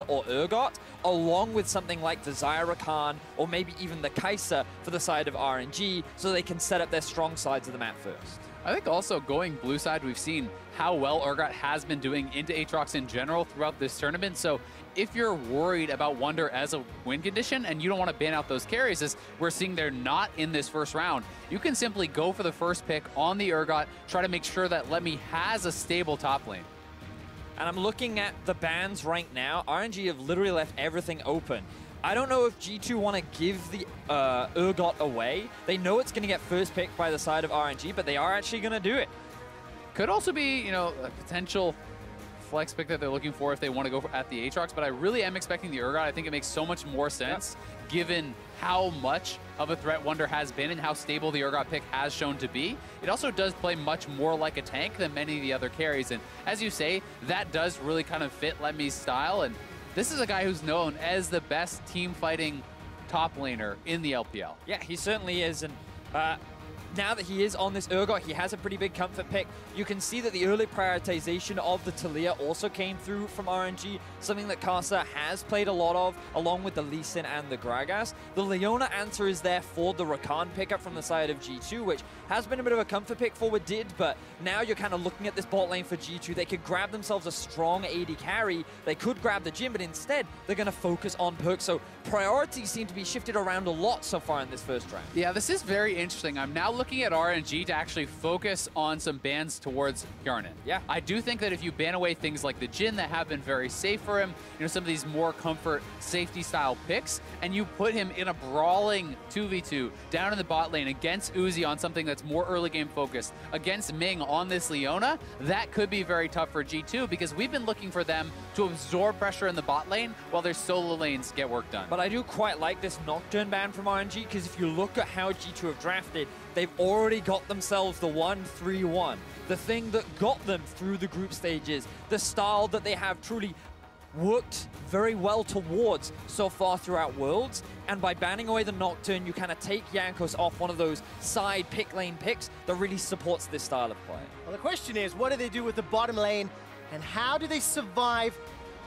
or Urgot, along with something like the Rakan or maybe even the Karsa for the side of RNG, so they can set up their strong sides of the map first. I think also going blue side, we've seen how well Urgot has been doing into Aatrox in general throughout this tournament. So if you're worried about Wunder as a win condition and you don't want to ban out those carries, as we're seeing they're not in this first round, you can simply go for the first pick on the Urgot, try to make sure that LetME has a stable top lane. And I'm looking at the bans right now. RNG have literally left everything open. I don't know if G2 want to give the Urgot away. They know it's going to get first pick by the side of RNG, but they are actually going to do it. Could also be, you know, a potential flex pick that they're looking for if they want to go at the Aatrox, but I really am expecting the Urgot. I think it makes so much more sense given how much of a threat Wunder has been and how stable the Urgot pick has shown to be. It also does play much more like a tank than many of the other carries, and as you say, that does really kind of fit LetME's style, and this is a guy who's known as the best team fighting top laner in the LPL. Yeah, he certainly is, and now that he is on this Urgot, he has a pretty big comfort pick. You can see that the early prioritization of the Taliyah also came through from RNG, something that Karsa has played a lot of, along with the Lucian and the Gragas. The Leona answer is there for the Rakan pickup from the side of G2, which has been a bit of a comfort pick for Wadid, but now you're kind of looking at this bot lane for G2. They could grab themselves a strong AD carry, they could grab the Jhin, but instead they're going to focus on Perk. So priorities seem to be shifted around a lot so far in this first round. Yeah, this is very interesting. I'm now looking at RNG to actually focus on some bans towards Hjärnan. Yeah. I do think that if you ban away things like the Jhin that have been very safe for him, you know, some of these more comfort safety style picks, and you put him in a brawling 2v2 down in the bot lane against Uzi on something that's more early game focused, against Ming on this Leona, that could be very tough for G2 because we've been looking for them to absorb pressure in the bot lane while their solo lanes get work done. But I do quite like this Nocturne ban from RNG because if you look at how G2 have drafted, they've already got themselves the 1-3-1. The thing that got them through the group stages, the style that they have truly worked very well towards so far throughout Worlds, and by banning away the Nocturne, you kind of take Jankos off one of those side pick lane picks that really supports this style of play. Well, the question is, what do they do with the bottom lane, and how do they survive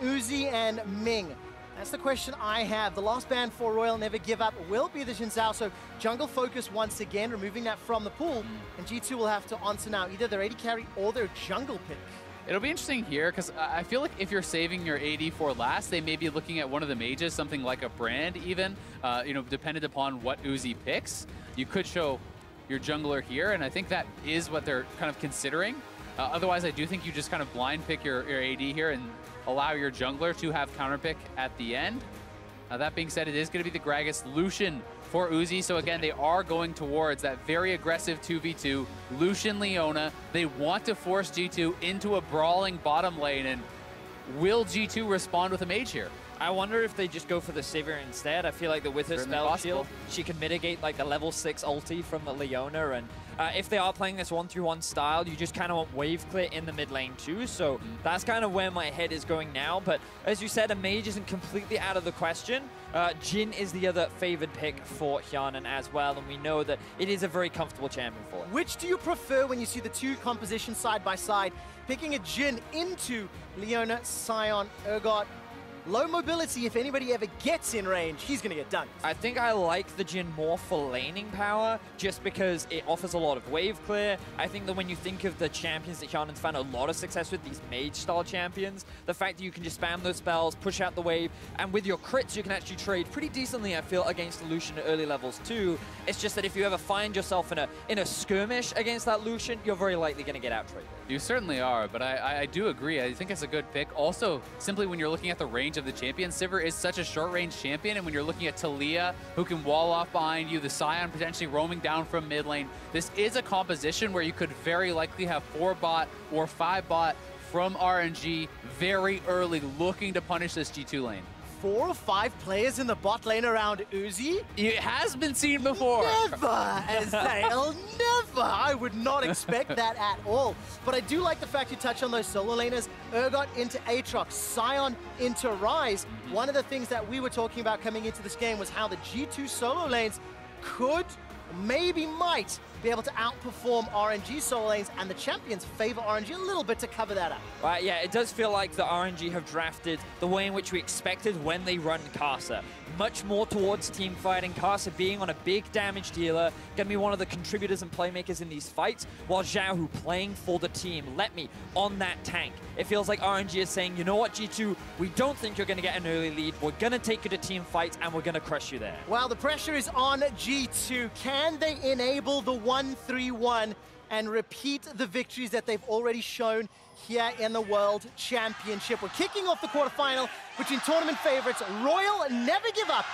Uzi and Ming? That's the question I have. The last ban for Royal Never Give Up will be the Xin Zhao, so jungle focus once again, removing that from the pool, and G2 will have to answer now either their AD carry or their jungle pick. It'll be interesting here because I feel like if you're saving your AD for last, they may be looking at one of the mages, something like a Brand even, you know, dependent upon what Uzi picks. You could show your jungler here, and I think that is what they're kind of considering. Otherwise, I do think you just kind of blind pick your AD here and allow your jungler to have counter pick at the end. That being said, it is going to be the Gragas Lucian for Uzi. So again, they are going towards that very aggressive 2v2. Lucian, Leona. They want to force G2 into a brawling bottom lane. And will G2 respond with a mage here? I wonder if they just go for the Sivir instead. I feel like that with her spell shield, she can mitigate like the level 6 ulti from the Leona. And if they are playing this 1-3-1 style, you just kind of want wave clear in the mid lane too. So that's kind of where my head is going now. But as you said, a mage isn't completely out of the question. Jhin is the other favored pick for Hjärnan as well. And we know that it is a very comfortable champion for it. Which do you prefer when you see the two compositions side by side? Picking a Jhin into Leona, Sion, Urgot. Low mobility, if anybody ever gets in range, he's going to get done. I think I like the Jhin more for laning power, just because it offers a lot of wave clear. I think that when you think of the champions that Hjärnan's found a lot of success with, these mage-style champions, the fact that you can just spam those spells, push out the wave, and with your crits, you can actually trade pretty decently, I feel, against Lucian at early levels too. It's just that if you ever find yourself in a skirmish against that Lucian, you're very likely going to get out-traded. You certainly are, but I do agree. I think it's a good pick. Also, simply when you're looking at the range of the champion, Sivir is such a short-range champion, and when you're looking at Taliyah, who can wall off behind you, the Sion potentially roaming down from mid lane, this is a composition where you could very likely have 4 bot or 5 bot from RNG very early, looking to punish this G2 lane. 4 or 5 players in the bot lane around Uzi? It has been seen before. Never, Azael, never. I would not expect that at all. But I do like the fact you touch on those solo laners. Urgot into Aatrox, Sion into Ryze. One of the things that we were talking about coming into this game was how the G2 solo lanes could, maybe might, be able to outperform RNG solo lanes, and the champions favor RNG a little bit to cover that up. Right, yeah, it does feel like the RNG have drafted the way in which we expected when they run Karsa. Much more towards team fighting, Karsa being on a big damage dealer, going to be one of the contributors and playmakers in these fights, while XiaoHu playing for the team. LetME on that tank. It feels like RNG is saying, you know what, G2, we don't think you're going to get an early lead. We're going to take you to team fights, and we're going to crush you there. Well, the pressure is on G2. Can they enable the 1-3-1 and repeat the victories that they've already shown here in the World Championship? We're kicking off the quarterfinal between tournament favorites Royal Never Give Up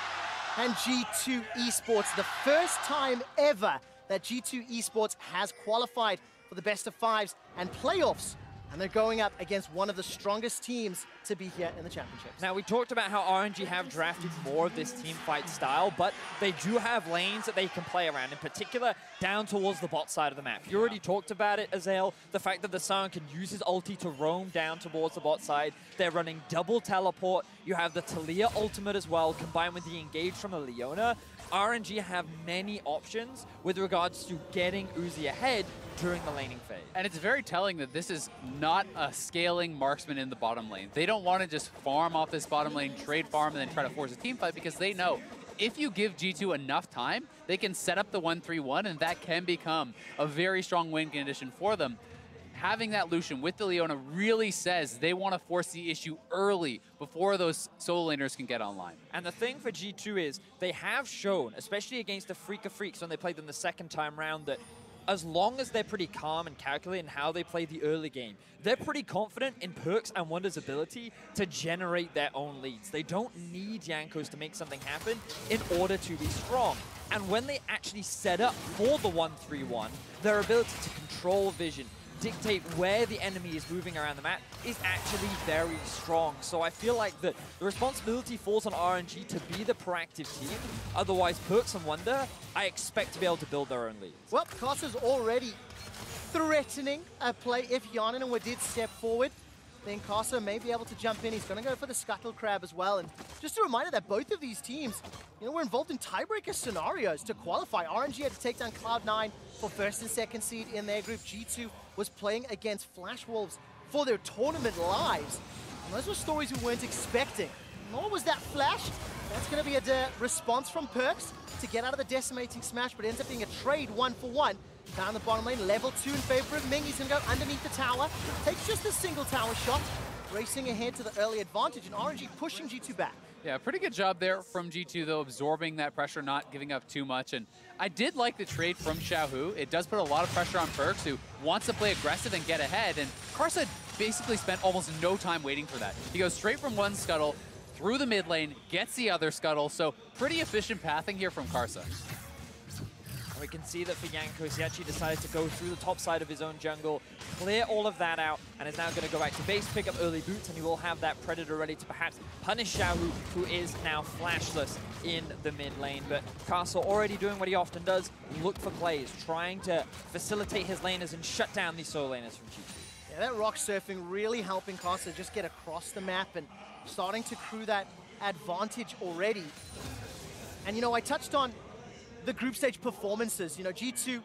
and G2 eSports. The first time ever that G2 eSports has qualified for the best of fives and playoffs. And they're going up against one of the strongest teams to be here in the championships. Now, we talked about how RNG have drafted more of this team fight style, but they do have lanes that they can play around, in particular down towards the bot side of the map. You already talked about it, Azael, the fact that the Sion can use his ulti to roam down towards the bot side. They're running double teleport. You have the Taliyah ultimate as well, combined with the engage from the Leona. RNG have many options with regards to getting Uzi ahead during the laning phase. And it's very telling that this is not a scaling marksman in the bottom lane. They don't want to just farm off this bottom lane, trade farm, and then try to force a team fight, because they know if you give G2 enough time, they can set up the 1-3-1, and that can become a very strong win condition for them. Having that Lucian with the Leona really says they want to force the issue early before those solo laners can get online. And the thing for G2 is they have shown, especially against the Freak of Freaks when they played them the second time round, that as long as they're pretty calm and calculated in how they play the early game, they're pretty confident in PerkZ and Wunder's ability to generate their own leads. They don't need Jankos to make something happen in order to be strong. And when they actually set up for the 1-3-1, their ability to control vision, dictate where the enemy is moving around the map is actually very strong. So I feel like the responsibility falls on RNG to be the proactive team. Otherwise, PerkZ and Wunder, I expect to be able to build their own leads. Well, Karsa's already threatening a play. If Hjärnan and Wadid step forward, then Karsa may be able to jump in. He's going to go for the Scuttle Crab as well. And just a reminder that both of these teams, were involved in tiebreaker scenarios to qualify. RNG had to take down Cloud9 for first and second seed in their group. G2 was playing against Flash Wolves for their tournament lives. And those were stories we weren't expecting. Nor was that Flash. That's going to be a response from PerkZ to get out of the decimating smash, but it ends up being a trade 1-for-1. Down the bottom lane, level 2 in favor of Ming. He's going to go underneath the tower. Takes just a single tower shot. Racing ahead to the early advantage, and RNG pushing G2 back. Yeah, pretty good job there from G2, though, absorbing that pressure, not giving up too much. And I did like the trade from XiaoHu. It does put a lot of pressure on PerkZ, who wants to play aggressive and get ahead. And Karsa basically spent almost no time waiting for that. He goes straight from one scuttle through the mid lane, gets the other scuttle. So pretty efficient pathing here from Karsa. And we can see that for Jankos, he actually decided to go through the top side of his own jungle, clear all of that out, and is now going to go back to base, pick up early boots, and he will have that Predator ready to perhaps punish XiaoHu, who is now flashless in the mid lane. But Karsa already doing what he often does, look for plays, trying to facilitate his laners and shut down these solo laners from G2. Yeah, that rock surfing really helping Karsa just get across the map and starting to accrue that advantage already. And I touched on the group stage performances. G2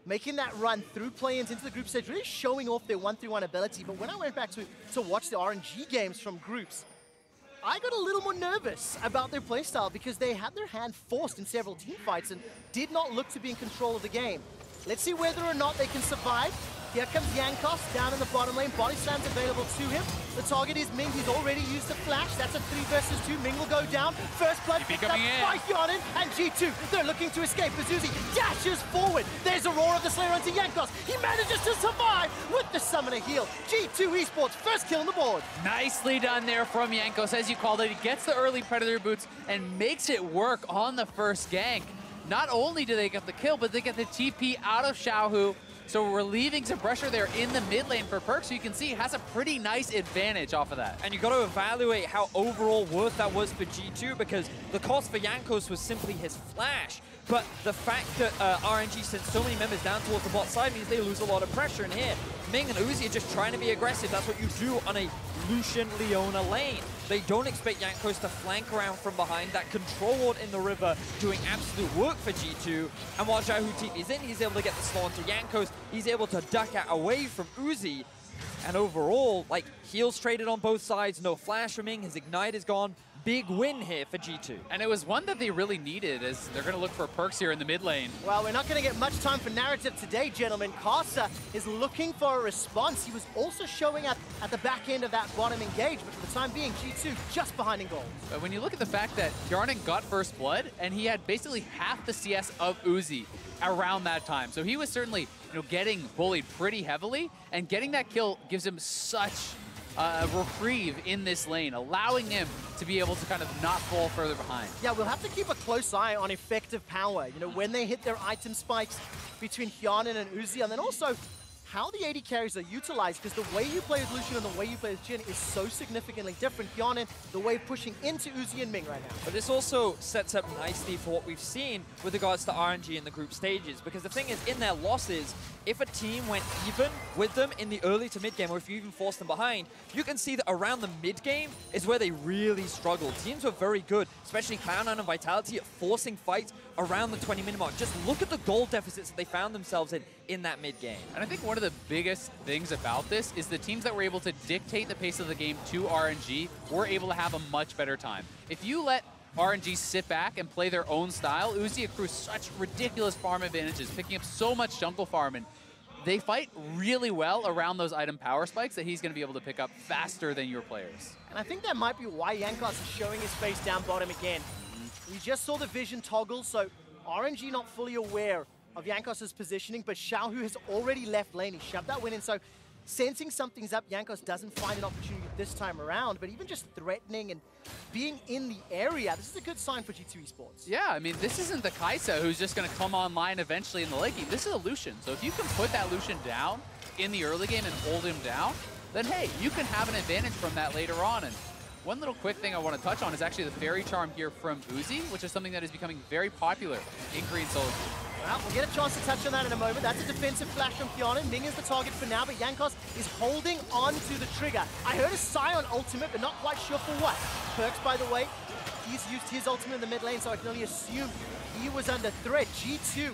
making that run through play-ins into the group stage, really showing off their 1-3-1 ability. But when I went back to watch the RNG games from groups, I got a little more nervous about their playstyle because they had their hand forced in several team fights and did not look to be in control of the game. Let's see whether or not they can survive. Here comes Jankos down in the bottom lane. Body slam's available to him. The target is Ming. He's already used the flash. That's a 3 versus 2. Ming will go down. First blood picked up by Hjärnan and G2. They're looking to escape as Uzi dashes forward. There's a roar of the Slayer onto Jankos. He manages to survive with the summoner heal. G2 eSports, first kill on the board. Nicely done there from Jankos, as you called it. He gets the early Predator boots and makes it work on the first gank. Not only do they get the kill, but they get the TP out of XiaoHu. So relieving some pressure there in the mid lane for PerkZ, so you can see he has a pretty nice advantage off of that. And you've got to evaluate how overall worth that was for G2, because the cost for Jankos was simply his flash. But the fact that RNG sent so many members down towards the bot side means they lose a lot of pressure. And here, Ming and Uzi are just trying to be aggressive. That's what you do on a Lucian Leona lane. They don't expect Jankos to flank around from behind. That control ward in the river doing absolute work for G2. And while XiaoHu TP's in, he's able to get the slow onto Jankos. He's able to duck out away from Uzi. And overall, like, heals traded on both sides. No flash from Ming. His ignite is gone. Big win here for G2. And it was one that they really needed, as they're going to look for perks here in the mid lane. Well, we're not going to get much time for narrative today, gentlemen. Karsa is looking for a response. He was also showing up at the back end of that bottom engage, but for the time being, G2 just behind in goals. But when you look at the fact that Hjärnan got first blood, and he had basically half the CS of Uzi around that time. So he was certainly, getting bullied pretty heavily, and getting that kill gives him such reprieve in this lane, allowing him to be able to kind of not fall further behind. Yeah, we'll have to keep a close eye on effective power, when they hit their item spikes between Hjärnan and Uzi, and then also how the AD carries are utilized, because the way you play as Lucian and the way you play as Jhin is so significantly different. Hjärnan, the way pushing into Uzi and Ming right now. But this also sets up nicely for what we've seen with regards to RNG in the group stages, because the thing is, in their losses, if a team went even with them in the early to mid game, or if you even forced them behind, you can see that around the mid game is where they really struggled. Teams were very good, especially Cloud9 and Vitality, at forcing fights around the 20-minute mark. Just look at the goal deficits that they found themselves in that mid game. And I think one of the biggest things about this is the teams that were able to dictate the pace of the game to RNG were able to have a much better time. If you let RNG sit back and play their own style, Uzi accrues such ridiculous farm advantages, picking up so much jungle farm, and they fight really well around those item power spikes that he's going to be able to pick up faster than your players. And I think that might be why Jankos is showing his face down bottom again. We just saw the vision toggle, so RNG not fully aware of Jankos' positioning, but XiaoHu has already left lane. He shoved that win in, so sensing something's up, Jankos doesn't find an opportunity this time around, but even just threatening and being in the area, this is a good sign for G2 eSports. Yeah, I mean, this isn't the Karsa who's just going to come online eventually in the late game. This is a Lucian. So if you can put that Lucian down in the early game and hold him down, then hey, you can have an advantage from that later on. And one little quick thing I want to touch on is actually the Fairy Charm here from Uzi, which is something that is becoming very popular in Korean solo. Well, we'll get a chance to touch on that in a moment. That's a defensive flash from Hjärnan. Ming is the target for now, but Jankos is holding on to the trigger. I heard a Sion ultimate, but not quite sure for what. PerkZ, by the way, he's used his ultimate in the mid lane, so I can only assume he was under threat. G2,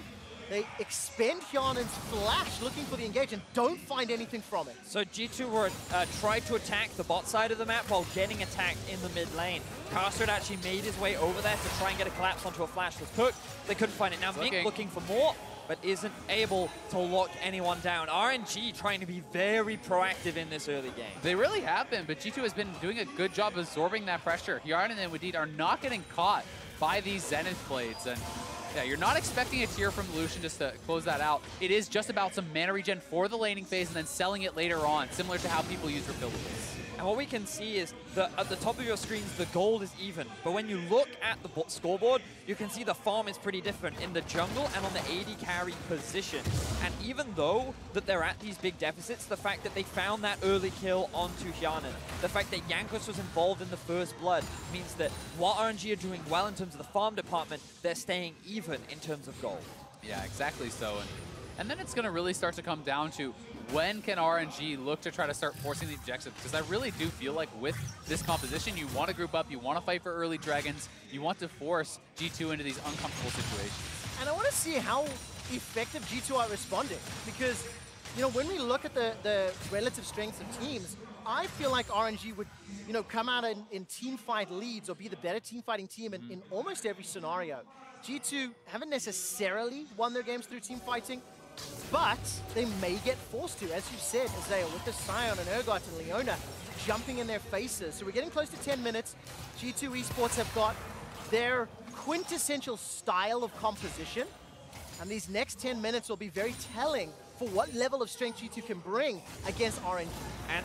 they expend Hjärnan's flash looking for the engage and don't find anything from it. So G2 were tried to attack the bot side of the map while getting attacked in the mid lane. Karsa had actually made his way over there to try and get a collapse onto a flash with PerkZ. They couldn't find it. Now Ming looking for more, but isn't able to lock anyone down. RNG trying to be very proactive in this early game. They really have been, but G2 has been doing a good job absorbing that pressure. Hjärnan and Wadid are not getting caught by these Zenith blades. And yeah, you're not expecting a tier from Lucian just to close that out. It is just about some mana regen for the laning phase and then selling it later on, similar to how people use refillables. And what we can see is that at the top of your screens, the gold is even. But when you look at the scoreboard, you can see the farm is pretty different in the jungle and on the AD carry position. And even though that they're at these big deficits, the fact that they found that early kill onto Hjärnan, the fact that Jankos was involved in the first blood, means that while RNG are doing well in terms of the farm department, they're staying even in terms of gold. Yeah, exactly so. And then it's going to really start to come down to when can RNG look to try to start forcing the objectives? Because I really do feel like with this composition, you want to group up, you want to fight for early dragons, you want to force G2 into these uncomfortable situations. And I want to see how effective G2 are responding, because when we look at the relative strengths of teams, I feel like RNG would come out in team fight leads or be the better team fighting team in almost every scenario. G2 haven't necessarily won their games through team fighting, but they may get forced to, as you said, Azael, with the Sion and Urgot and Leona jumping in their faces. So we're getting close to 10 minutes. G2 eSports have got their quintessential style of composition, and these next 10 minutes will be very telling for what level of strength G2 can bring against RNG. And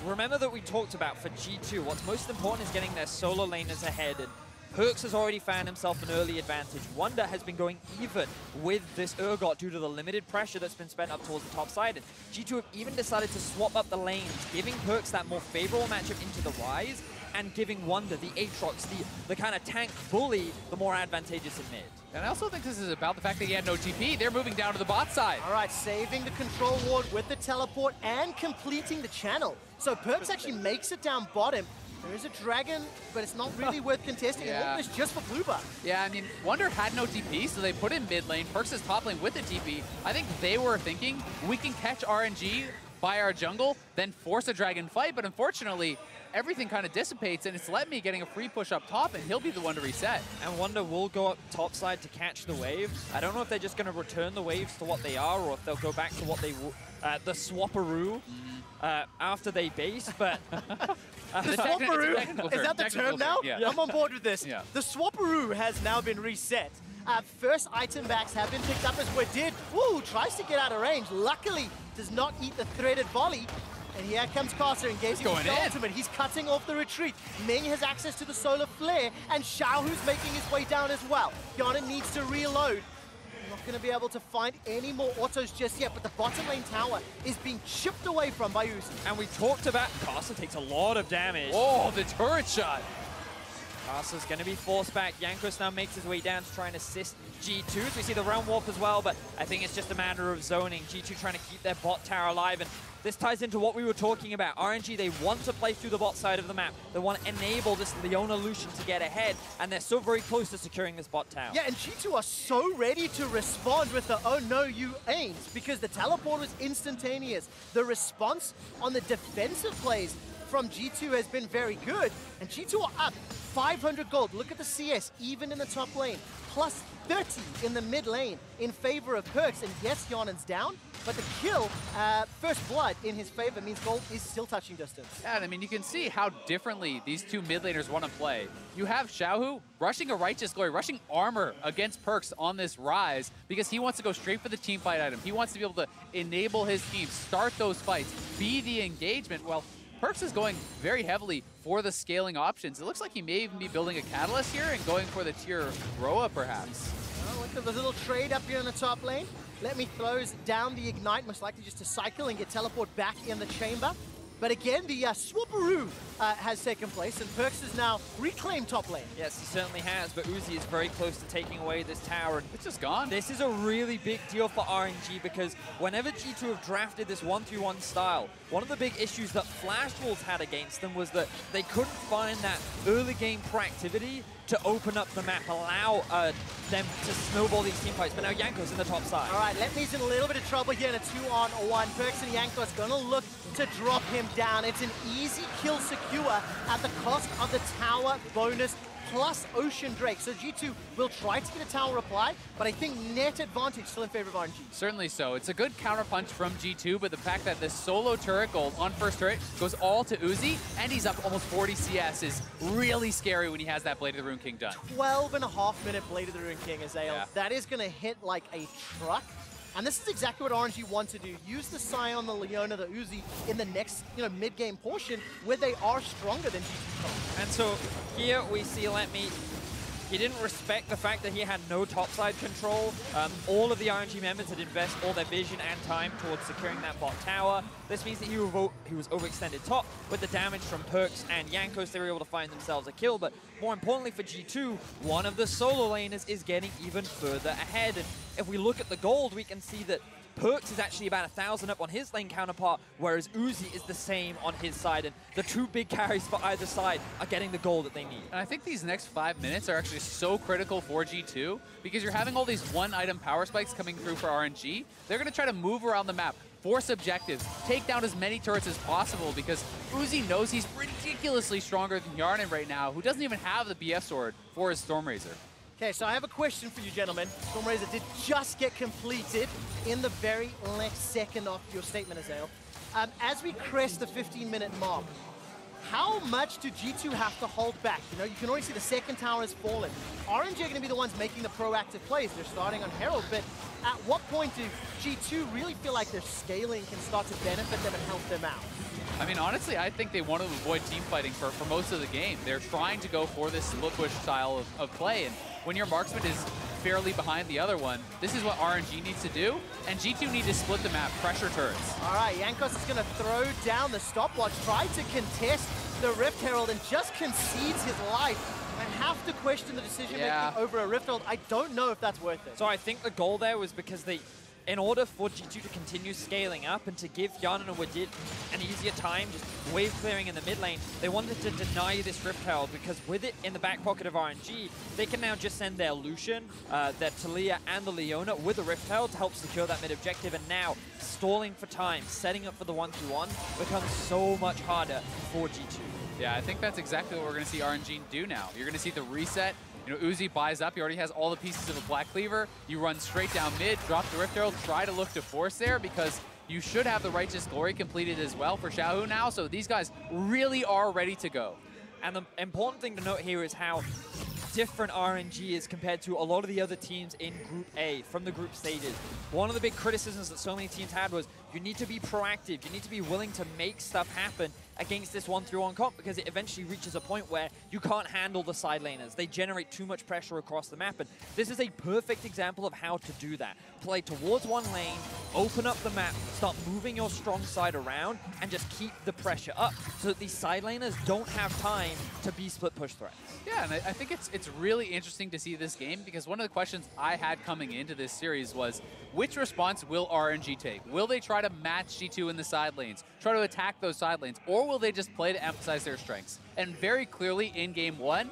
remember that we talked about for G2, what's most important is getting their solo laners ahead, and PerkZ has already found himself an early advantage. Wunder has been going even with this Urgot due to the limited pressure that's been spent up towards the top side. And G2 have even decided to swap up the lanes, giving PerkZ that more favorable matchup into the Ryze. and giving Wunder, the Aatrox, the kind of tank bully, the more advantageous in mid. And I also think this is about the fact that he had no TP. They're moving down to the bot side. All right, saving the control ward with the teleport and completing the channel. So PerkZ actually makes it down bottom. There is a dragon, but it's not really worth contesting. Yeah. All this just for blue buff. Yeah, I mean, Wunder had no TP, so they put in mid lane. PerkZ is top lane with the TP. I think they were thinking, we can catch RNG by our jungle, then force a dragon fight, but unfortunately, everything kind of dissipates, and it's LetME getting a free push up top, and he'll be the one to reset. And Wunder will go up top side to catch the wave. I don't know if they're just going to return the waves to what they are, or if they'll go back to what they the swapperoo after they base, but... The swapperoo, is that the term now? Yeah. I'm on board with this. Yeah. The swapperoo has now been reset. First item backs have been picked up as Wadid, tries to get out of range. Luckily, does not eat the threaded volley. And here comes Karsa engaging with the ultimate. He's cutting off the retreat. Ming has access to the solar flare, and XiaoHu's making his way down as well. Hjärnan needs to reload. Not going to be able to find any more autos just yet, but the bottom lane tower is being chipped away from by Uzi. And we talked about Karsa takes a lot of damage. Oh, the turret shot. Karsa's going to be forced back. Jankos now makes his way down to try and assist G2. We see the realm warp as well, but I think it's just a matter of zoning. G2 trying to keep their bot tower alive, and this ties into what we were talking about. RNG, they want to play through the bot side of the map. They want to enable this Leona Lucian to get ahead, and they're so very close to securing this bot tower. Yeah, and G2 are so ready to respond with the "oh no, you ain't," because the teleport was instantaneous. The response on the defensive plays from G2 has been very good, and G2 are up 500 gold. Look at the CS, even in the top lane. Plus 30 in the mid lane in favor of PerkZ, and yes, Hjärnan's down, but the kill, first blood in his favor means gold is still touching distance. Yeah, and I mean, you can see how differently these two mid laners want to play. You have XiaoHu rushing a Righteous Glory, rushing armor against PerkZ on this Ryze because he wants to go straight for the team fight item. He wants to be able to enable his team, start those fights, be the engagement. Well, PerkZ is going very heavily for the scaling options. It looks like he may even be building a Catalyst here and going for the tier Roa, perhaps. Oh, look at the little trade up here in the top lane. LetME throws down the Ignite, most likely just to cycle and get teleport back in the chamber. But again, the swapperoo has taken place, and PerkZ has now reclaimed top lane. Yes, he certainly has, but Uzi is very close to taking away this tower. And it's just gone. This is a really big deal for RNG because whenever G2 have drafted this 1-3-1 style, one of the big issues that Flash Wolves had against them was that they couldn't find that early game proactivity to open up the map, allow them to snowball these team fights. But now Jankos in the top side. All right, LetME's in a little bit of trouble here in a 2-on-1. PerkZ and Jankos gonna look to drop him down. It's an easy kill secure at the cost of the tower bonus plus Ocean Drake. So G2 will try to get a tower reply, but I think net advantage still in favor of RNG. Certainly so. It's a good counterpunch from G2, but the fact that this solo turret gold on first turret goes all to Uzi, and he's up almost 40 CS is really scary when he has that Blade of the Rune King done. 12.5-minute Blade of the Rune King, Azael. Yeah. That is going to hit like a truck. And this is exactly what RNG want to do. Use the Sion, the Leona, the Uzi in the next, mid-game portion where they are stronger than G2. And so here we see LetME. He didn't respect the fact that he had no topside control. All of the RNG members had invested all their vision and time towards securing that bot tower. This means that he was overextended top. With the damage from PerkZ and Jankos, they were able to find themselves a kill. But more importantly for G2, one of the solo laners is getting even further ahead. And if we look at the gold, we can see that PerkZ is actually about 1,000 up on his lane counterpart, whereas Uzi is the same on his side. And the two big carries for either side are getting the gold that they need. And I think these next 5 minutes are actually so critical for G2 because you're having all these one-item power spikes coming through for RNG. They're going to try to move around the map, force objectives, take down as many turrets as possible because Uzi knows he's ridiculously stronger than Hjärnan right now, who doesn't even have the BF sword for his Stormrazor. Okay, so I have a question for you, gentlemen. Stormrazor did just get completed in the very last second of your statement, Azael. As we crest the 15-minute mark, how much do G2 have to hold back? You can already see the second tower has fallen. RNG are going to be the ones making the proactive plays. They're starting on Herald, but at what point do G2 really feel like their scaling can start to benefit them and help them out? I mean, honestly, I think they want to avoid team fighting for most of the game. They're trying to go for this split push style of play, and when your marksman is fairly behind the other one, this is what RNG needs to do, and G2 need to split the map, pressure turrets. All right, Jankos is going to throw down the stopwatch, try to contest the Rift Herald and just concedes his life. I have to question the decision-making over a Rift Herald. I don't know if that's worth it. So I think the goal there was because in order for G2 to continue scaling up and to give Hjärnan and Wadid an easier time just wave clearing in the mid lane, they wanted to deny this Rift Herald because with it in the back pocket of RNG, they can now just send their Lucian, their Taliyah and the Leona with a Rift Herald to help secure that mid objective, and now stalling for time, setting up for the 1v1 becomes so much harder for G2. Yeah, I think that's exactly what we're going to see RNG do now. You're going to see the reset. You know, Uzi buys up. He already has all the pieces of a Black Cleaver. You run straight down mid, drop the Rift Herald, try to look to force there because you should have the Righteous Glory completed as well for XiaoHu now. So these guys really are ready to go. And the important thing to note here is how different RNG is compared to a lot of the other teams in Group A from the group stages. One of the big criticisms that so many teams had was you need to be proactive, you need to be willing to make stuff happen against this 1-3-1 comp because it eventually reaches a point where you can't handle the side laners. They generate too much pressure across the map, and this is a perfect example of how to do that. Play towards one lane, open up the map, start moving your strong side around, and just keep the pressure up so that these side laners don't have time to be split push threats. Yeah, and I think it's really interesting to see this game because one of the questions I had coming into this series was, which response will RNG take? Will they try to match G2 in the side lanes, try to attack those side lanes, or will they just play to emphasize their strengths? And very clearly in game one,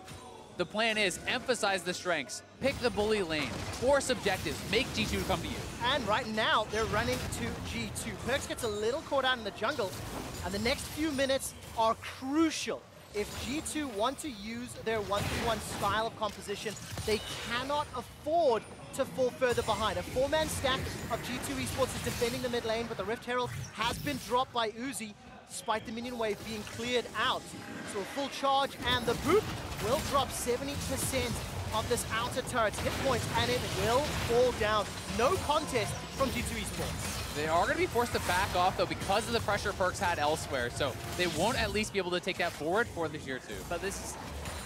the plan is emphasize the strengths, pick the bully lane, force objectives, make G2 come to you. And right now, they're running to G2. PerkZ gets a little caught out in the jungle, and the next few minutes are crucial. If G2 want to use their 1v1 style of composition, they cannot afford to fall further behind. A 4-man stack of G2 eSports is defending the mid lane, but the Rift Herald has been dropped by Uzi, despite the minion wave being cleared out. So a full charge, and the boop will drop 70% of this outer turret's hit points, and it will fall down. No contest from G2 eSports. They are going to be forced to back off, though, because of the pressure PerkZ had elsewhere. So they won't at least be able to take that forward for this year, too. But this is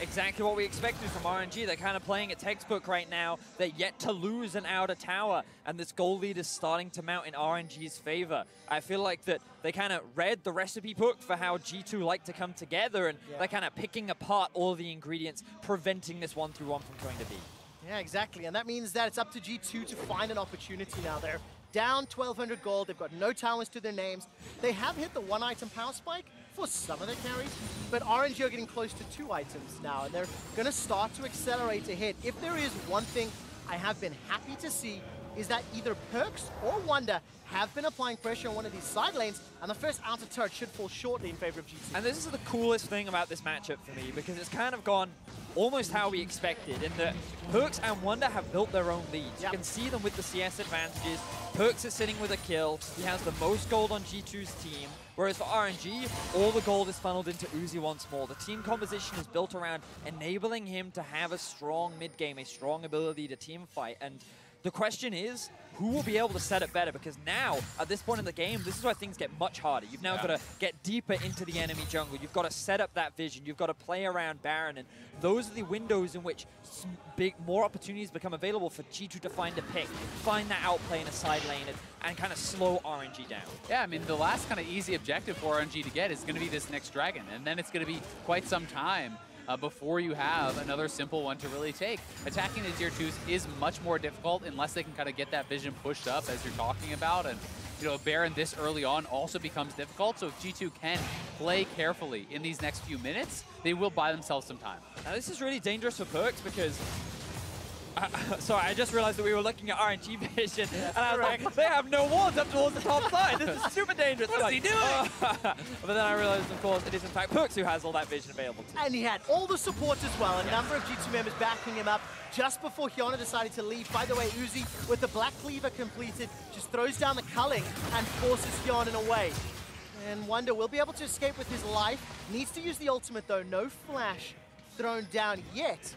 exactly what we expected from RNG. They're kind of playing a textbook right now. They're yet to lose an outer tower, and this goal lead is starting to mount in RNG's favor. I feel like that they kind of read the recipe book for how G2 like to come together, and they're kind of picking apart all the ingredients, preventing this 1-3-1 from going to be. Yeah, exactly, and that means that it's up to G2 to find an opportunity now. They're down 1,200 gold, they've got no towers to their names. They have hit the 1-item power spike for some of their carries, but RNG are getting close to 2 items now, and they're gonna start to accelerate ahead. If there is one thing I have been happy to see, is that either PerkZ or Wunder have been applying pressure on one of these side lanes, and the first outer turret should fall shortly in favor of G2. And this is the coolest thing about this matchup for me, because it's kind of gone almost how we expected, in that PerkZ and Wunder have built their own leads. You can see them with the CS advantages. PerkZ is sitting with a kill. He has the most gold on G2's team. Whereas for RNG, all the gold is funneled into Uzi once more. The team composition is built around enabling him to have a strong mid-game, a strong ability to team fight. And the question is, who will be able to set it better? Because now, at this point in the game, this is where things get much harder. You've now got to get deeper into the enemy jungle. You've got to set up that vision. You've got to play around Baron. And those are the windows in which more opportunities become available for G2 to find a pick, find that outplay in a side lane, and kind of slow RNG down. Yeah, I mean, the last kind of easy objective for RNG to get is going to be this next dragon. And then it's going to be quite some time before you have another simple one to really take. Attacking the tier 2s is much more difficult unless they can kind of get that vision pushed up as you're talking about. And, you know, Baron this early on also becomes difficult. So if G2 can play carefully in these next few minutes, they will buy themselves some time. Now this is really dangerous for PerkZ because sorry, I just realized that we were looking at RNG vision, and I was like, they have no wards up towards the top side. This is super dangerous. What is he doing? But then I realized, of course, it is in fact PerkZ who has all that vision available to him. And he had all the support as well. A number of G2 members backing him up just before Hjärnan decided to leave. By the way, Uzi, with the Black Cleaver completed, just throws down the culling and forces Hjärnan away. And Wunder will be able to escape with his life. Needs to use the ultimate though. No flash thrown down yet.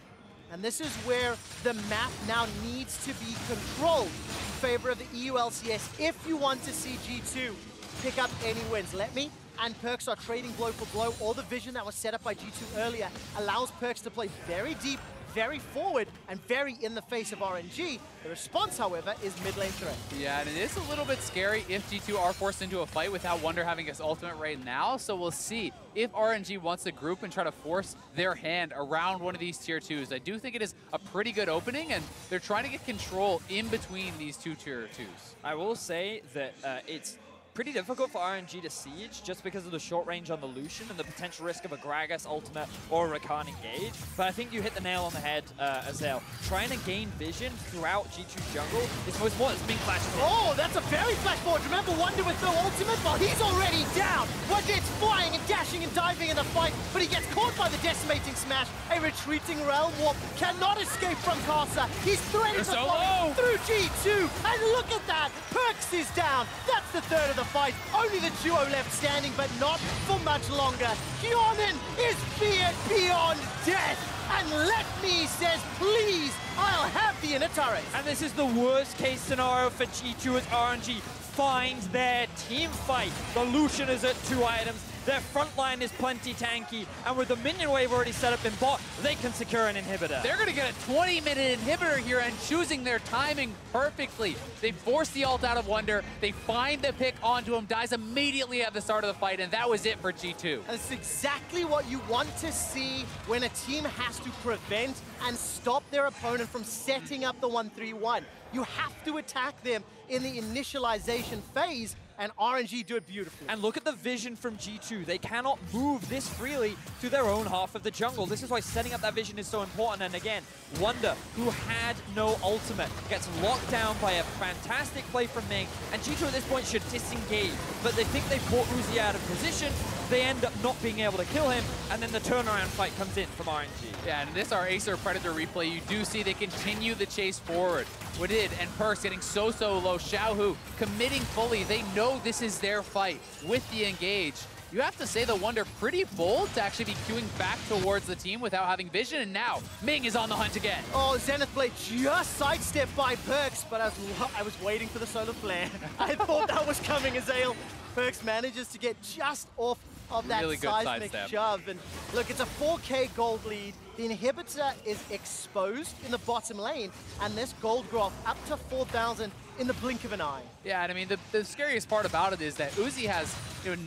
And this is where the map now needs to be controlled in favor of the EU LCS if you want to see G2 pick up any wins. LetME and PerkZ are trading blow for blow. All the vision that was set up by G2 earlier allows PerkZ to play very deep very forward and very in the face of RNG. The response, however, is mid lane threat. Yeah, and it is a little bit scary if G2 are forced into a fight without Wunder having his ultimate right now. So we'll see if RNG wants to group and try to force their hand around one of these tier 2s. I do think it is a pretty good opening, and they're trying to get control in between these two tier 2s. I will say that it's pretty difficult for RNG to siege just because of the short range on the Lucian and the potential risk of a Gragas ultimate or a Rakan engage. But I think you hit the nail on the head, Azael. Trying to gain vision throughout G2 jungle is most important. It's being flashed in. Oh, that's a very flash forward. Remember Wunder with no ultimate? Well, he's already down. Wunder is flying and dashing and diving in the fight, but he gets caught by the decimating smash. A retreating Realm Warp cannot escape from Karsa. He's threatened to follow through G2. And look at that. PerkZ is down. That's the third of the fight. Only the duo left standing, but not for much longer. Hjärnan is feared beyond death. And LetME says, please, I'll have the inner turret. And this is the worst case scenario for G2 as RNG finds their team fight. The Lucian is at 2 items. Their front line is plenty tanky, and with the minion wave already set up in bot, they can secure an inhibitor. They're going to get a 20-minute inhibitor here and choosing their timing perfectly. They force the ult out of Wunder, they find the pick onto him, dies immediately at the start of the fight, and that was it for G2. That's exactly what you want to see when a team has to prevent and stop their opponent from setting up the 1-3-1. You have to attack them in the initialization phase, and RNG do it beautifully. And look at the vision from G2. They cannot move this freely to their own half of the jungle. This is why setting up that vision is so important. And again, Wunder, who had no ultimate, gets locked down by a fantastic play from Ming. And G2 at this point should disengage. But they think they've caught Uzi out of position. They end up not being able to kill him. And then the turnaround fight comes in from RNG. Yeah, and in this, our Acer Predator replay, you do see they continue the chase forward. Wadid and PerkZ getting so low. XiaoHu committing fully. They know this is their fight with the engage. You have to say the Wunder pretty bold to actually be queuing back towards the team without having vision, and now Ming is on the hunt again. Oh, Zenith Blade just sidestepped by PerkZ, but I was waiting for the solar flare. I thought that was coming, Azael. PerkZ manages to get just off of that really good seismic sidestep. shove. And look, it's a 4K gold lead. The inhibitor is exposed in the bottom lane, and this gold growth up to 4,000 in the blink of an eye. Yeah, and I mean, the scariest part about it is that Uzi has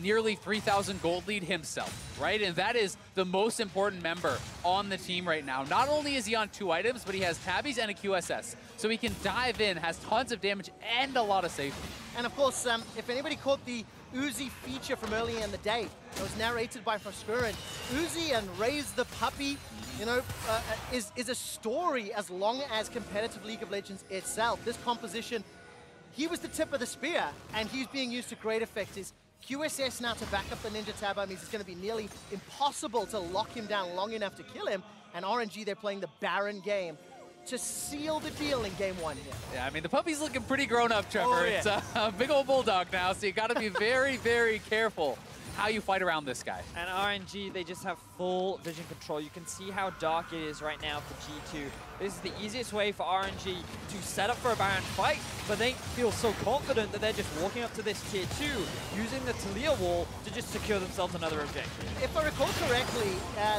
nearly 3,000 gold lead himself, right? And that is the most important member on the team right now. Not only is he on 2 items, but he has tabbies and a QSS. So he can dive in, has tons of damage, and a lot of safety. And of course, if anybody caught the Uzi feature from earlier in the day, it was narrated by Froskurin. Uzi and Raise the Puppy, is a story as long as competitive League of Legends itself. This composition, he was the tip of the spear, and he's being used to great effect. His QSS now to back up the Ninja Tab means it's going to be nearly impossible to lock him down long enough to kill him. And RNG, they're playing the Baron game to seal the deal in game 1 here. Yeah, I mean, the puppy's looking pretty grown up, Trevor. Oh, yeah. It's a big old bulldog now, so you got to be very, very careful how you fight around this guy. And RNG, they just have full vision control. You can see how dark it is right now for G2. This is the easiest way for RNG to set up for a Baron fight, but they feel so confident that they're just walking up to this tier 2, using the Taliyah wall to just secure themselves another objective. If I recall correctly,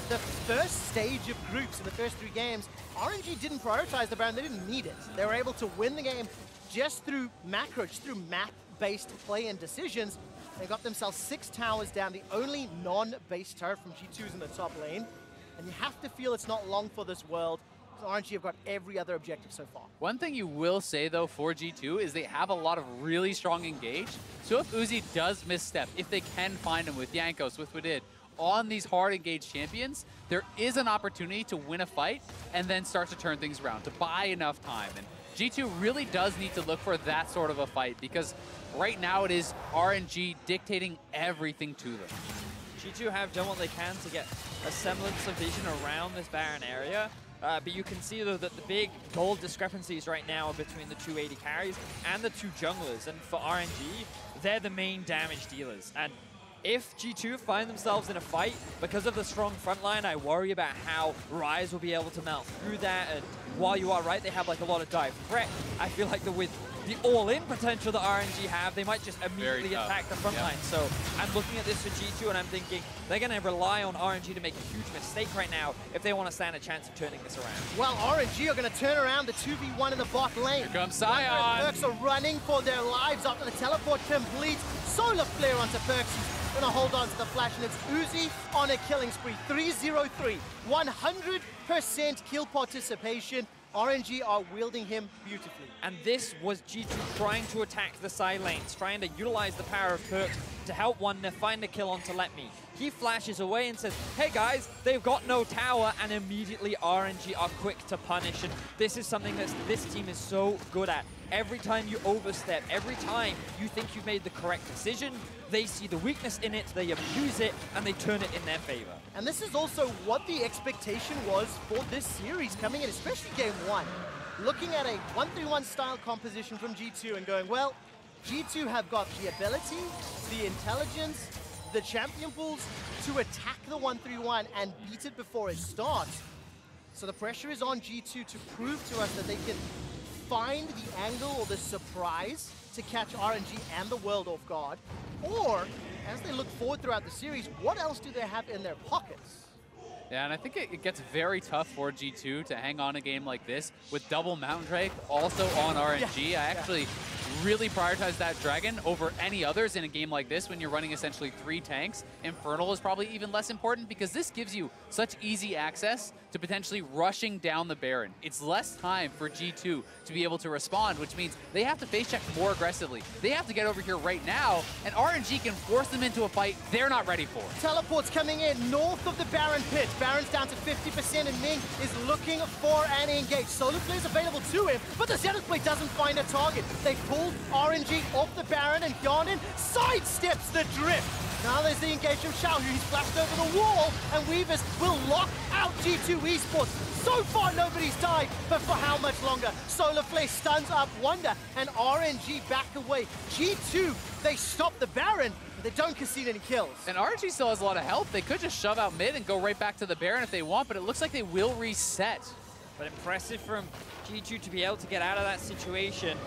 the first stage of groups in the first 3 games, RNG didn't prioritize the Baron. They didn't need it. They were able to win the game just through macro, just through map-based play and decisions. They got themselves 6 towers down, the only non-base turret from G2's in the top lane. And you have to feel it's not long for this world, because RNG have got every other objective so far. One thing you will say, though, for G2 is they have a lot of really strong engage. So if Uzi does misstep, if they can find him with Jankos, with Wadid, on these hard engaged champions, there is an opportunity to win a fight and then start to turn things around, to buy enough time. And G2 really does need to look for that sort of a fight, because right now it is RNG dictating everything to them. G2 have done what they can to get a semblance of vision around this Baron area, but you can see though that the big gold discrepancies right now are between the 2 AD carries and the 2 junglers, and for RNG, they're the main damage dealers. And If G2 find themselves in a fight, because of the strong front line, I worry about how Ryze will be able to melt through that. And while you are right, they have like a lot of dive threat. I feel like with the all-in potential that RNG have, they might just immediately attack the front line. So I'm looking at this for G2 and I'm thinking they're going to rely on RNG to make a huge mistake right now if they want to stand a chance of turning this around. Well, RNG are going to turn around the 2v1 in the bot lane. Here comes Sion. PerkZ are running for their lives after the teleport complete. Solar Flare onto PerkZ. Going to hold on to the flash, and it's Uzi on a killing spree. 3-0-3, 100% kill participation. RNG are wielding him beautifully. And this was G2 trying to attack the side lanes, trying to utilize the power of PerkZ to help Wunder find a kill onto LetME. He flashes away and says, hey guys, they've got no tower, and immediately RNG are quick to punish. And this is something that this team is so good at. Every time you overstep, every time you think you've made the correct decision, they see the weakness in it, they abuse it, and they turn it in their favor. And this is also what the expectation was for this series coming in, especially game one. Looking at a 1-3-1 style composition from G2 and going, well, G2 have got the ability, the intelligence, the champion pools to attack the 1-3-1 and beat it before it starts. So the pressure is on G2 to prove to us that they can find the angle or the surprise to catch RNG and the world off guard. Or, as they look forward throughout the series, what else do they have in their pockets? Yeah, and I think it gets very tough for G2 to hang on a game like this with double Mountain Drake also on RNG. Yeah, I actually really prioritize that Dragon over any others in a game like this when you're running essentially 3 tanks. Infernal is probably even less important because this gives you such easy access to potentially rushing down the Baron. It's less time for G2 to be able to respond, which means they have to face check more aggressively. They have to get over here right now, and RNG can force them into a fight they're not ready for. Teleports coming in north of the Baron pit. Baron's down to 50% and Ming is looking for an engage. Solar Flare is available to him, but the Xenos Blade doesn't find a target. They pulled RNG off the Baron and Hjärnan sidesteps the drift. Now there's the engage from XiaoHu. He's flashed over the wall, and Weavers will lock out G2 eSports. So far, nobody's died, but for how much longer? Solar Flare stuns up Wunder, and RNG back away. G2, they stop the Baron, but they don't concede any kills. And RNG still has a lot of health. They could just shove out mid and go right back to the Baron if they want, but it looks like they will reset. But impressive from G2 to be able to get out of that situation.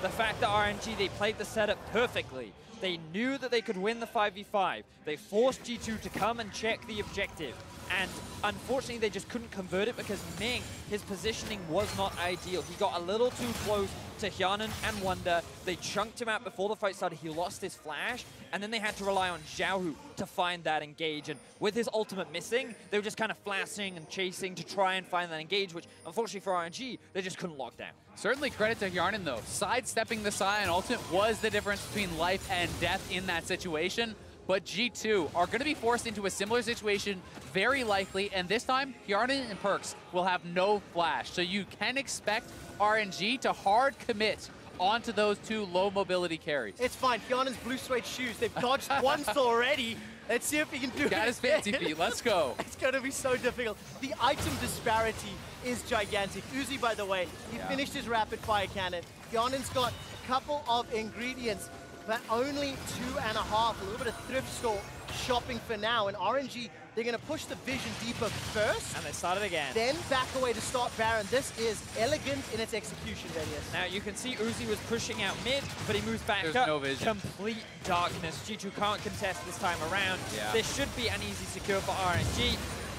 The fact that RNG, they played the setup perfectly. They knew that they could win the 5v5. They forced G2 to come and check the objective. And unfortunately, they just couldn't convert it because Ming, his positioning was not ideal. He got a little too close to Hjärnan and Wunder. They chunked him out before the fight started. He lost his flash, and then they had to rely on XiaoHu to find that engage. And with his ultimate missing, they were just kind of flashing and chasing to try and find that engage, which unfortunately for RNG, they just couldn't lock down. Certainly credit to Hjärnan though. Sidestepping the Sion ultimate was the difference between life and death in that situation. But G2 are going to be forced into a similar situation very likely, and this time Hjärnan and PerkZ will have no flash. So you can expect RNG to hard commit onto those 2 low mobility carries. It's fine. Hjärnan's blue suede shoes, they've dodged once already. Let's see if he can do it. Got his fancy feet. Let's go. It's going to be so difficult. The item disparity is gigantic. Uzi, by the way, he finished his rapid fire cannon. Hjärnan's got a couple of ingredients, but only 2.5. A little bit of thrift store shopping for now. And RNG, they're going to push the vision deeper first. And they started again. Then back away to start Baron. This is elegant in its execution, Vedius. Now you can see Uzi was pushing out mid, but he moves back There's up. no vision. Complete darkness. G2 can't contest this time around. Yeah. This should be an easy secure for RNG.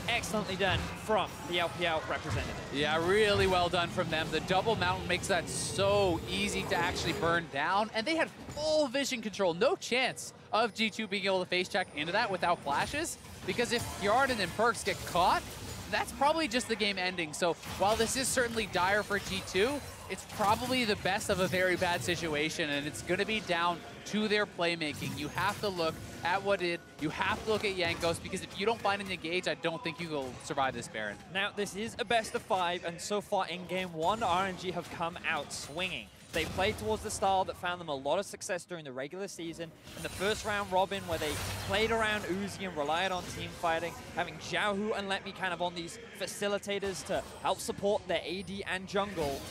Excellently done from the LPL representative. Yeah, really well done from them. The double mountain makes that so easy to actually burn down, and they had full vision control. No chance of G2 being able to face check into that without flashes, because if Hjärnan and PerkZ get caught, that's probably just the game ending. So while this is certainly dire for G2, it's probably the best of a very bad situation, and it's going to be down to their playmaking. You have to look at Wadid, you have to look at Jankos, because if you don't find an engage, I don't think you will survive this Baron. Now, this is a best of 5, and so far in game 1, RNG have come out swinging. They played towards the style that found them a lot of success during the regular season. In the first round robin, where they played around Uzi and relied on team fighting, having XiaoHu and LetME kind of on these facilitators to help support their AD and jungle,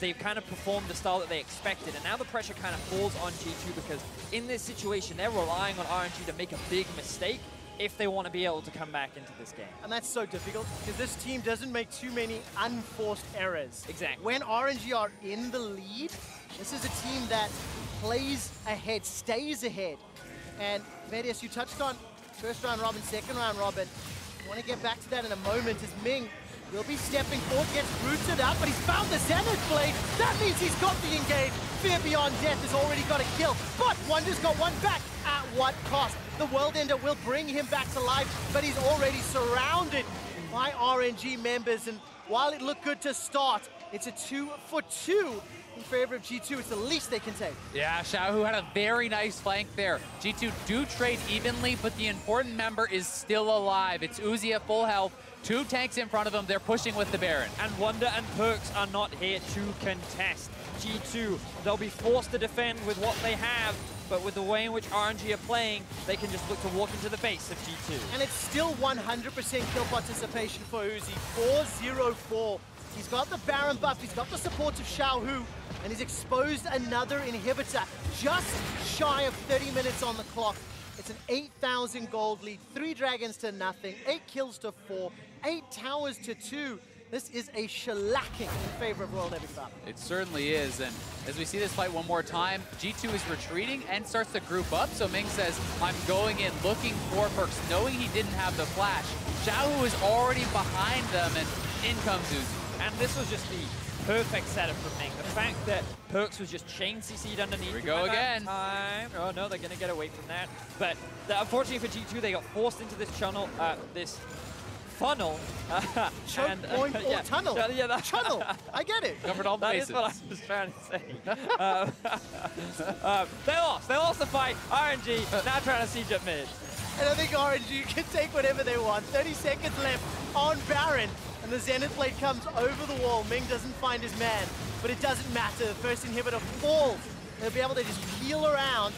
they've kind of performed the style that they expected, and now the pressure kind of falls on G2 because in this situation, they're relying on RNG to make a big mistake if they want to be able to come back into this game. And that's so difficult because this team doesn't make too many unforced errors. Exactly. When RNG are in the lead, this is a team that plays ahead, stays ahead. And Vedius, you touched on first round robin, second round robin. I want to get back to that in a moment as Ming will be stepping forward, gets rooted up, but he's found the Zenith Blade. That means he's got the engage. Fear Beyond Death has already got a kill, but Wunder's got one back. At what cost? The World Ender will bring him back to life, but he's already surrounded by RNG members, and while it looked good to start, it's a 2-for-2 in favor of G2. It's the least they can take. Yeah, XiaoHu had a very nice flank there. G2 do trade evenly, but the important member is still alive. It's Uzi at full health. 2 tanks in front of him. They're pushing with the Baron. And Wunder and PerkZ are not here to contest. G2, they'll be forced to defend with what they have, but with the way in which RNG are playing, they can just look to walk into the base of G2. And it's still 100% kill participation for Uzi. 4-0-4. He's got the Baron buff, he's got the support of XiaoHu, and he's exposed another inhibitor. Just shy of 30 minutes on the clock. It's an 8,000 gold lead, 3 dragons to nothing, 8 kills to 4, 8 towers to 2. This is a shellacking in favor of Royal Epic Battle. It certainly is, and as we see this fight one more time, G2 is retreating and starts to group up, so Ming says, I'm going in looking for PerkZ, knowing he didn't have the flash. XiaoHu is already behind them, and in comes Uzi. And this was just the perfect setup for Ming. The fact that PerkZ was just chain CC'd underneath. Here we go again. Time. Oh no, they're gonna get away from that. But unfortunately for G2, they got forced into this channel, this funnel. Choke point or tunnel. Yeah, that Tunnel. I get it. Covered all the bases. That is what I was trying to say. They lost the fight. RNG now trying to siege up mid. And I think RNG can take whatever they want. 30 seconds left on Baron. And the Zenith Blade comes over the wall. Ming doesn't find his man, but it doesn't matter. The first inhibitor falls. They'll be able to just peel around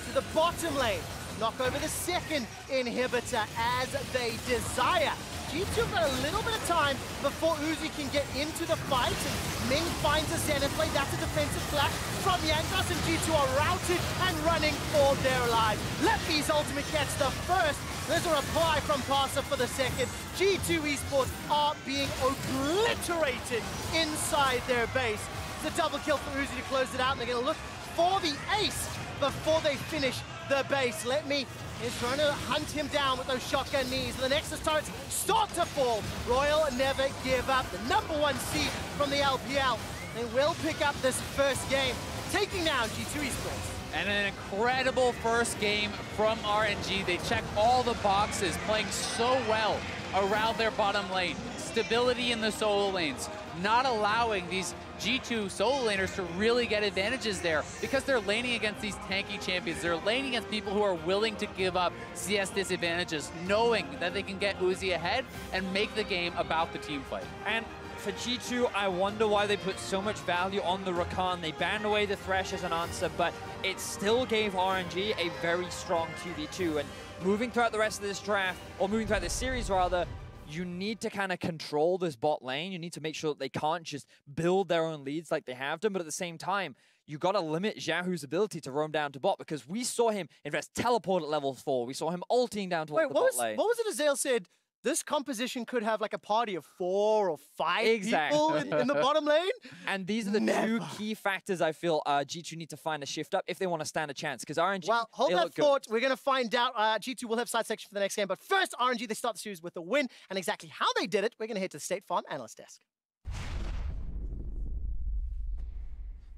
to the bottom lane. Knock over the second inhibitor as they desire. G2 got a little bit of time before Uzi can get into the fight, and Ming finds a Zenith Blade. That's a defensive flash from Jankos, and G2 are routed and running for their lives. LetME's ultimate gets the first. There's a reply from Karsa for the second. G2 eSports are being obliterated inside their base. It's a double kill for Uzi to close it out, and they're going to look for the ace before they finish the base. LetME is trying to hunt him down with those shotgun knees. The Nexus turrets start to fall. Royal never give up. The #1 seed from the LPL. They will pick up this first game, taking down G2 eSports. And an incredible first game from RNG. They check all the boxes, playing so well around their bottom lane. Stability in the solo lanes, not allowing these G2 solo laners to really get advantages there because they're laning against these tanky champions. They're laning against people who are willing to give up CS disadvantages, knowing that they can get Uzi ahead and make the game about the team fight. And for G2, I wonder why they put so much value on the Rakan. They banned away the Thresh as an answer, but it still gave RNG a very strong 2v2. And moving throughout the rest of this draft, or moving throughout this series rather, you need to kind of control this bot lane. You need to make sure that they can't just build their own leads like they have done, but at the same time, you got to limit XiaoHu's ability to roam down to bot, because we saw him invest teleport at level 4. We saw him ulting down towards the bot lane. What was it Azael said? This composition could have like a party of 4 or 5 people in the bottom lane. And these are the two key factors I feel G2 need to find a shift up if they want to stand a chance. Because RNG, well, hold that thought. We're going to find out. G2 will have side section for the next game. But first, RNG, they start the series with a win. And exactly how they did it, we're going to head to the State Farm Analyst Desk.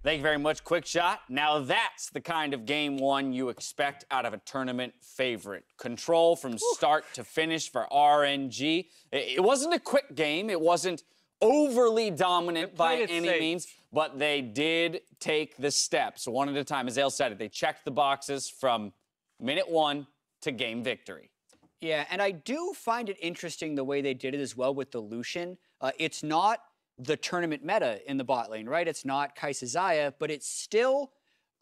Thank you very much, QuickShot. Now that's the kind of game one you expect out of a tournament favorite. Control from start to finish for RNG. It wasn't a quick game. It wasn't overly dominant by any means, but they did take the steps one at a time. As Azael said it, they checked the boxes from minute 1 to game victory. Yeah, and I do find it interesting the way they did it as well with the Lucian. It's not the tournament meta in the bot lane, right? It's not Karsa Xayah, but it's still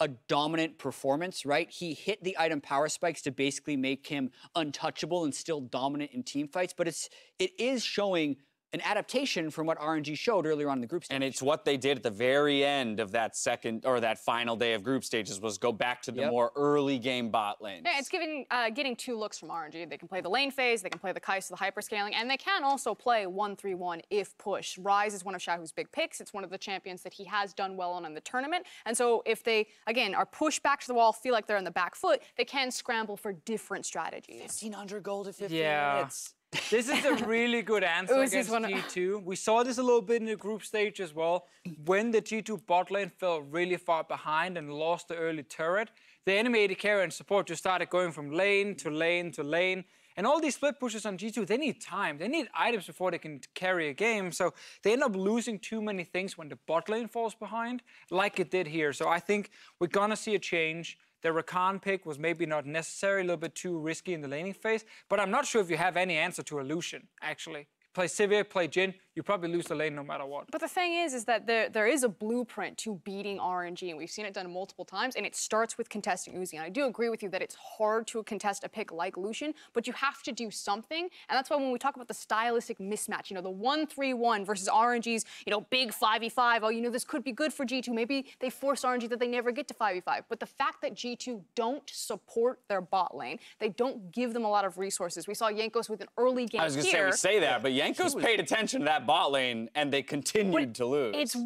a dominant performance, right? He hit the item power spikes to basically make him untouchable and still dominant in team fights, but it is showing an adaptation from what RNG showed earlier on in the group stage. And it's what they did at the very end of that that final day of group stages was go back to the more early game bot lanes. Yeah, it's getting 2 looks from RNG. They can play the lane phase, they can play the Kai'Sa, the hyperscaling, and they can also play 1-3-1 if push. Ryze is one of XiaoHu's big picks. It's one of the champions that he has done well on in the tournament. And so if they, again, are pushed back to the wall, feel like they're in the back foot, they can scramble for different strategies. 1,500 gold in 15 Yeah. minutes. This is a really good answer Uzi's against G2. We saw this a little bit in the group stage as well. When the G2 bot lane fell really far behind and lost the early turret, the enemy AD carry and support just started going from lane to lane to lane. And all these split pushes on G2, they need time. They need items before they can carry a game. So they end up losing too many things when the bot lane falls behind, like it did here. So I think we're going to see a change. The Rakan pick was maybe not necessary, a little bit too risky in the laning phase, but I'm not sure if you have any answer to a Lucian, actually. Play Sivir, play Jhin, you probably lose the lane no matter what. But the thing is that there is a blueprint to beating RNG, and we've seen it done multiple times, and it starts with contesting Uzi. And I do agree with you that it's hard to contest a pick like Lucian, but you have to do something, and that's why when we talk about the stylistic mismatch, the 1-3-1 versus RNG's, big 5v5, oh, this could be good for G2. Maybe they force RNG that they never get to 5v5. But the fact that G2 don't support their bot lane, they don't give them a lot of resources. We saw Jankos with an early game here. I was going to say, we say that, but Jankos paid attention to that bot lane, and they continued to lose.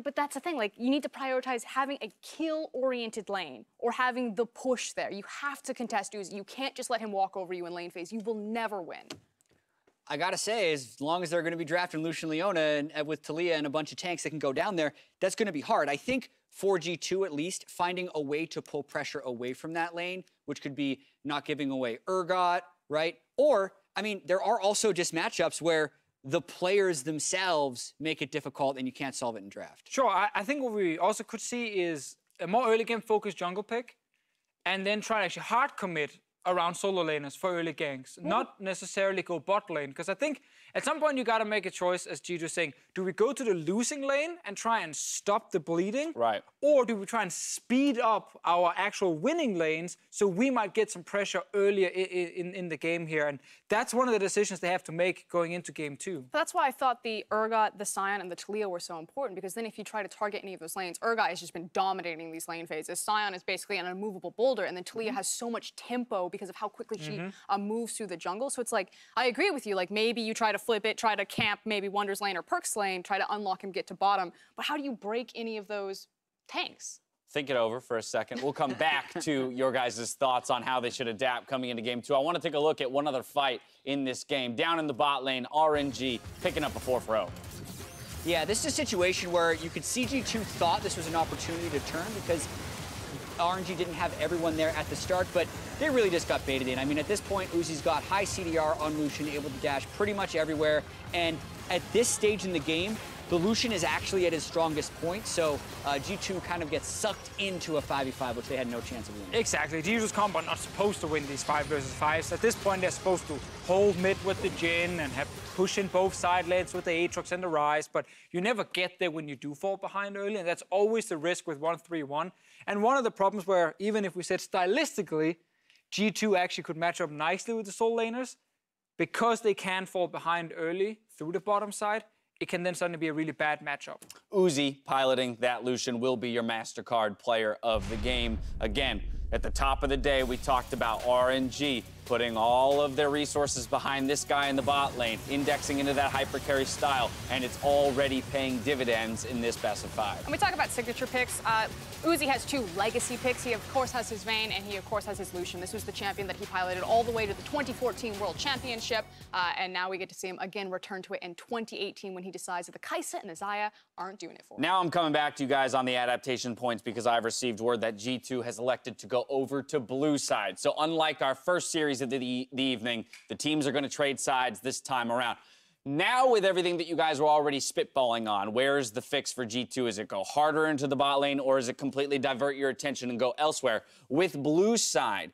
But that's the thing. Like, you need to prioritize having a kill-oriented lane or having the push there. You have to contest Uzi. You can't just let him walk over you in lane phase. You will never win. I gotta say, as long as they're gonna be drafting Lucian, Leona, and with Taliyah and a bunch of tanks that can go down there, that's gonna be hard. I think for G2 at least, finding a way to pull pressure away from that lane, which could be not giving away Urgot, right? Or, I mean, there are also just matchups where the players themselves make it difficult and you can't solve it in draft. Sure, I think what we also could see is a more early game focused jungle pick and then try to actually hard commit around solo laners for early ganks, not necessarily go bot lane. Because I think at some point you got to make a choice, as G2 is saying, do we go to the losing lane and try and stop the bleeding? Right. Or do we try and speed up our actual winning lanes so we might get some pressure earlier in the game here? And that's one of the decisions they have to make going into game 2. That's why I thought the Urgot, the Sion, and the Taliyah were so important, because then if you try to target any of those lanes, Urgot has just been dominating these lane phases. Sion is basically an unmovable boulder, and then Taliyah has so much tempo because of how quickly she moves through the jungle. So it's like, I agree with you, like maybe you try to flip it, try to camp maybe Wunder's lane or PerkZ lane, try to unlock him, get to bottom, but how do you break any of those tanks? Think it over for a second. We'll come back to your guys' thoughts on how they should adapt coming into game 2. I want to take a look at one other fight in this game. Down in the bot lane, RNG picking up a 4th row. Yeah, this is a situation where you could see G2 thought this was an opportunity to turn because RNG didn't have everyone there at the start, but they really just got baited in. I mean, at this point, Uzi's got high CDR on Lucian, able to dash pretty much everywhere, and at this stage in the game, the Lucian is actually at his strongest point, so G2 kind of gets sucked into a 5v5, which they had no chance of winning. Exactly. G2's combo are not supposed to win these 5 versus 5s. At this point, they're supposed to hold mid with the Jhin and have push in both side lanes with the Aatrox and the Ryze, but you never get there when you do fall behind early, and that's always the risk with 1-3-1. And one of the problems where, even if we said stylistically, G2 actually could match up nicely with the solo laners, because they can fall behind early through the bottom side, it can then suddenly be a really bad matchup. Uzi piloting that Lucian will be your MasterCard player of the game. Again, at the top of the day, we talked about RNG putting all of their resources behind this guy in the bot lane, indexing into that hyper carry style, and it's already paying dividends in this best of 5. When we talk about signature picks, Uzi has 2 legacy picks. He, of course, has his Vayne, and he, of course, has his Lucian. This was the champion that he piloted all the way to the 2014 World Championship, and now we get to see him again return to it in 2018 when he decides that the Kai'Sa and Azael aren't doing it for him. Now I'm coming back to you guys on the adaptation points because I've received word that G2 has elected to go over to blue side. So unlike our first series of the evening, the teams are going to trade sides this time around. Now, with everything that you guys were already spitballing on, where is the fix for G2? Is it go harder into the bot lane, or is it completely divert your attention and go elsewhere? With blue side,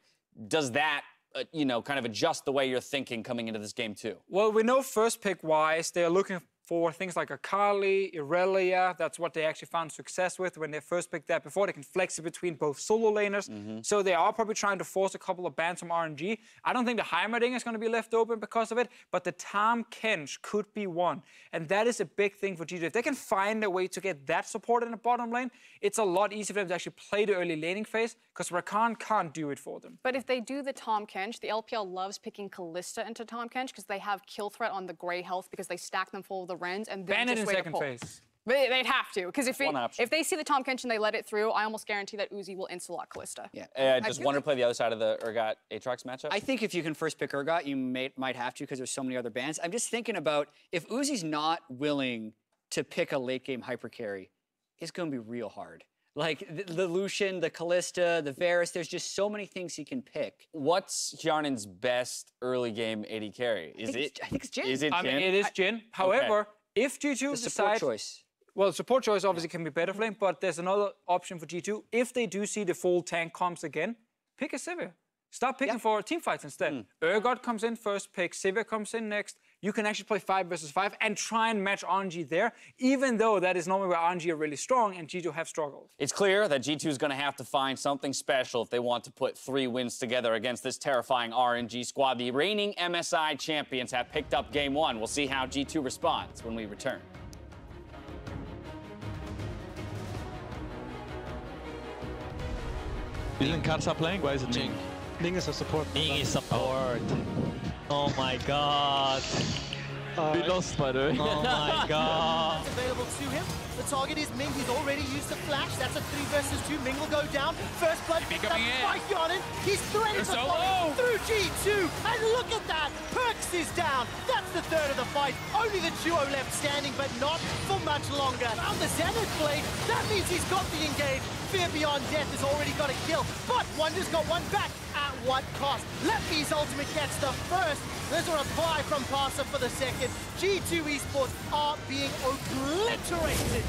does that, kind of adjust the way you're thinking coming into this game too? Well, we know first pick-wise, they're looking for things like Akali, Irelia. That's what they actually found success with when they first picked that before. They can flex it between both solo laners. So they are probably trying to force a couple of bans from RNG. I don't think the Heimerdinger is going to be left open because of it, but the Tahm Kench could be one. And that is a big thing for G2. If they can find a way to get that support in the bottom lane, it's a lot easier for them to actually play the early laning phase because Rakan can't do it for them. But if they do the Tahm Kench, the LPL loves picking Kalista into Tahm Kench because they have kill threat on the gray health because they stack them full of the Rens and then Ban it just in wait to second pull. phase. They'd have to, because if they see the Tahm Kench and they let it through, I almost guarantee that Uzi will insta-lock Kalista. Yeah. Does Wunder play the other side of the Urgot Aatrox matchup? I think if you can first pick Urgot, you might have to because there's so many other bans. I'm just thinking about if Uzi's not willing to pick a late game hyper carry, it's going to be real hard. Like the Lucian, the Kalista, the Varus, there's just so many things he can pick. What's Hjärnan's best early game AD carry? I think it's Jhin. Is it I mean, Jhin? it is Jhin. However, if G2 The support decide... choice. Well, support choice obviously can be better for them, but there's another option for G2. If they do see the full tank comps again, pick a Sivir. Start picking for team fights instead. Urgot comes in first pick, Sivir comes in next. You can actually play 5 versus 5 and try and match RNG there, even though that is normally where RNG are really strong and G2 have struggled. It's clear that G2 is going to have to find something special if they want to put 3 wins together against this terrifying RNG squad. The reigning MSI champions have picked up game 1. We'll see how G2 responds when we return. Isn't Karsa playing? Why is it Ming? Ming is a support. Ming is support. Oh my god. We lost, by the way. Oh my god. Available to him. The target is Ming. He's already used the flash. That's a 3 versus 2. Ming will go down. First blood picked up by Hjärnan. He's threaded the follow through G2. And look at that. PerkZ is down. That's the third of the fight. Only the duo left standing, but not for much longer. On the Zenith blade, that means he's got the engage. Fear Beyond Death has already got a kill, but Wunder's got one back. At what cost? LetME's ultimate gets the first. There's a reply from Karsa for the second. G2 eSports are being obliterated.